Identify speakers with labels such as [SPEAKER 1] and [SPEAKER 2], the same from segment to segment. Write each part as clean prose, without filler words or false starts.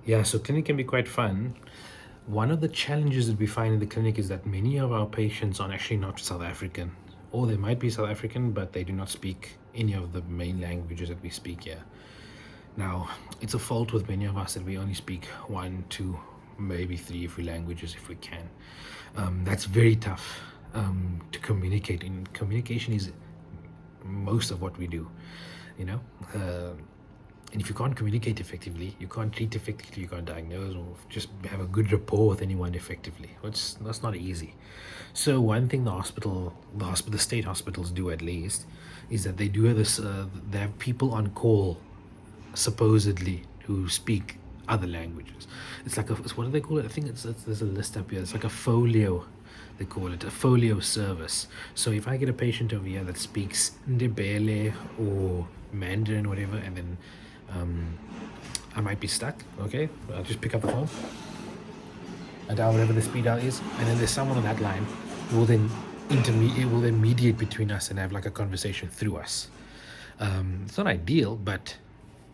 [SPEAKER 1] Yeah, so clinic can be quite fun. One of the challenges that we find in the clinic is that many of our patients are actually not South African, or they might be South African, but they do not speak any of the main languages that we speak here. Now, it's a fault with many of us that we only speak one, two, maybe three, if we languages, if we can. That's very tough to communicate. And communication is most of what we do, you know. And if you can't communicate effectively, you can't treat effectively, you can't diagnose or just have a good rapport with anyone effectively. That's not easy. So one thing the state hospitals do at least, is that they do this. They have people on call, supposedly, who speak other languages. It's like what do they call it? I think there's a list up here. It's like a folio. They call it a folio service. So if I get a patient over here that speaks Ndebele or Mandarin, whatever, and then I might be stuck. Okay, I'll just pick up the phone and dial whatever the speed dial is, and then there's someone on that line who will then mediate between us and have like a conversation through us. It's not ideal, but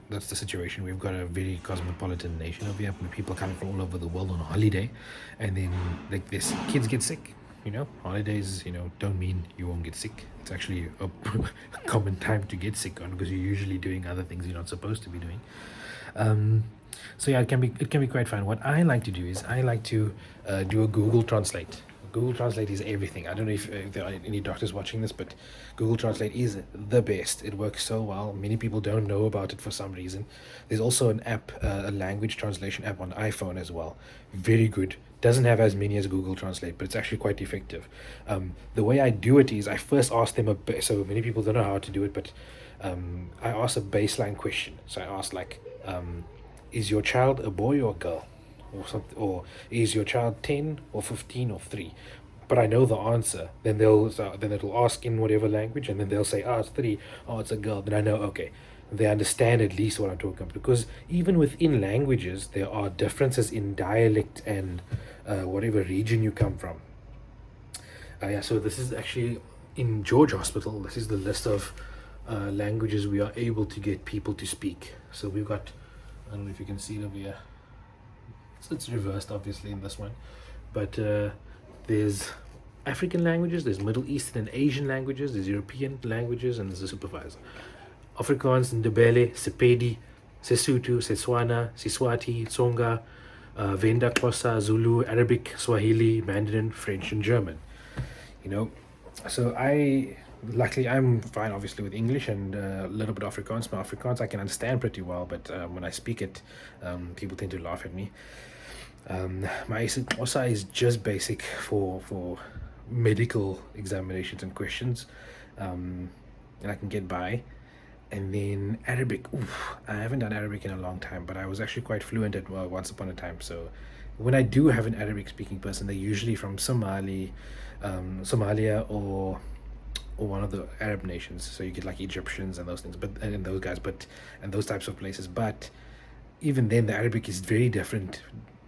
[SPEAKER 1] that's the situation. We've got a very cosmopolitan nation over here, with people coming from all over the world on a holiday, and then like this, kids get sick. Holidays, don't mean you won't get sick. It's actually a common time to get sick on, because you're usually doing other things you're not supposed to be doing. So yeah, it can be quite fun. What I like to do is I like to do a Google Translate. Google Translate is everything. I don't know if there are any doctors watching this, but Google Translate is the best. It works so well. Many people don't know about it for some reason. There's also an app, a language translation app on iPhone as well. Very good. Doesn't have as many as Google Translate, but it's actually quite effective. The way I do it is I first ask them so many people don't know how to do it, but I ask a baseline question. So I ask like, is your child a boy or a girl? Or something, or is your child 10 or 15 or 3? But I know the answer. Then it'll ask in whatever language, and then they'll say, it's 3. Oh, it's a girl. Then I know, okay, they understand at least what I'm talking about, because even within languages there are differences in dialect and whatever region you come from. Yeah, so this is actually in George Hospital. This is the list of languages we are able to get people to speak. So we've got, I don't know if you can see it over here. It's reversed obviously in this one, but there's African languages, there's Middle Eastern and Asian languages, there's European languages, and there's a supervisor. Afrikaans, Ndebele, Sepedi, Sesotho, Setswana, Siswati, Tsonga, Venda, Xhosa, Zulu, Arabic, Swahili, Mandarin, French, and German. So luckily I'm fine obviously with English and a little bit of Afrikaans. My Afrikaans I can understand pretty well, but when I speak it, people tend to laugh at me. My Xhosa is just basic for medical examinations and questions, and I can get by. And then Arabic, I haven't done Arabic in a long time, but I was actually quite fluent at once upon a time. So when I do have an Arabic speaking person, they're usually from Somalia, or one of the Arab nations. So you get like Egyptians and those things, and those guys, and those types of places. But even then, the Arabic is very different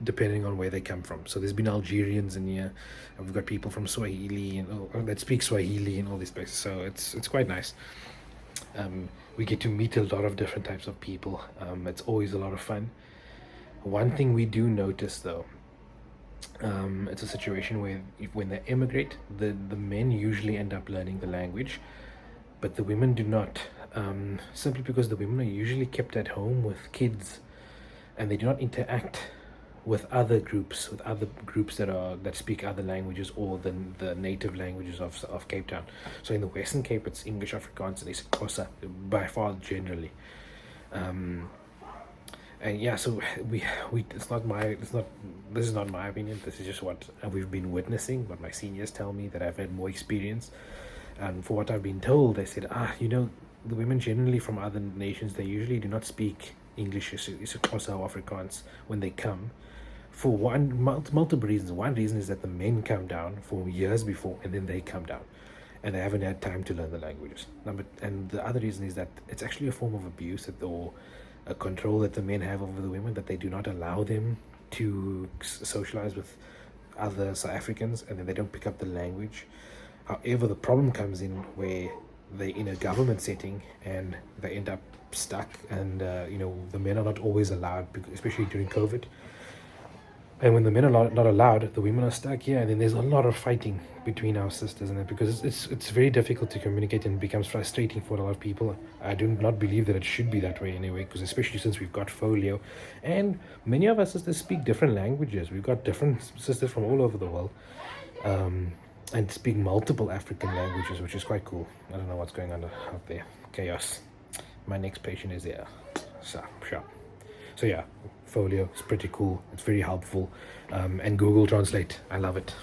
[SPEAKER 1] depending on where they come from. So there's been Algerians in here, and we've got people from Swahili and that speak Swahili in all these places. So it's quite nice. We get to meet a lot of different types of people. It's always a lot of fun. One thing we do notice though, it's a situation where when they immigrate, the men usually end up learning the language, but the women do not, simply because the women are usually kept at home with kids, and they do not interact with other groups that speak other languages or the native languages of Cape Town. So in the Western Cape, it's English, Afrikaans, and isiXhosa by far generally. And yeah, so we this is not my opinion. This is just what we've been witnessing, what my seniors tell me, that I've had more experience. And for what I've been told, they said, the women generally from other nations, they usually do not speak English, isiXhosa or Afrikaans when they come, for multiple reasons. One reason is that the men come down for years before, and then they come down, and they haven't had time to learn the languages. And the other reason is that it's actually a form of abuse, or a control that the men have over the women, that they do not allow them to socialize with other South Africans, and then they don't pick up the language. However, the problem comes in where they're in a government setting and they end up stuck, and the men are not always allowed, especially during COVID. And when the men are not allowed, the women are stuck here, and then there's a lot of fighting between our sisters, and because it's very difficult to communicate and becomes frustrating for a lot of people. I do not believe that it should be that way anyway, because especially since we've got folio, and many of our sisters speak different languages. We've got different sisters from all over the world, and speak multiple African languages, which is quite cool. I don't know what's going on out there. Chaos. My next patient is there. So, sharp. So yeah, folio is pretty cool. It's very helpful. And Google Translate. I love it.